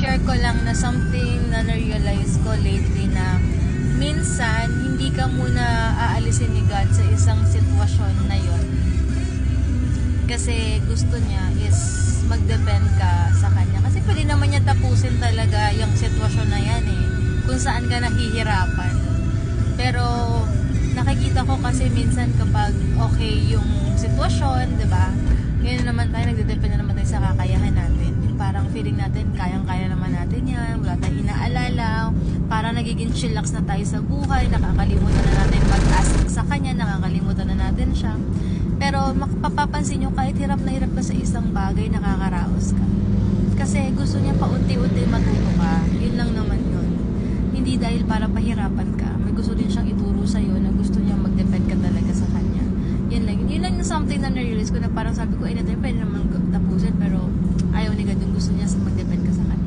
share ko lang na something na na-realize ko lately na minsan hindi ka muna aalisin ni God sa isang sitwasyon na yon. Kasi gusto niya is mag-depend ka sa Kanya. Kasi pwede naman niya tapusin talaga yung sitwasyon na yan eh. Kung saan ka nahihirapan. Pero nakikita ko kasi minsan kapag okay yung sitwasyon, diba? Ngayon naman tayo, nagde-depend na naman tayo sa kakayahan natin. Parang feeling natin, kayang-kaya naman natin yan. Wala tayong inaalala. Parang nagiging chillax na tayo sa buhay. Nakakalimutan na natin mag-ask sa Kanya. Nakakalimutan na natin siya. Pero mapapansin nyo, kahit hirap na hirap ka sa isang bagay, nakakaraos ka. Kasi gusto niya paunti-unti matuto ka. Yun lang naman yun. Hindi dahil para pahirapan ka. May gusto din siyang ituro sa'yo na gusto niya mag-depend ka talaga sa Kanya. Yun lang. Yun lang yung something na na-realize ko na parang sabi ko, ay natin pwede naman tapusin. Pero ayaw ni God yung gusto niya mag-depend ka sa Kanya.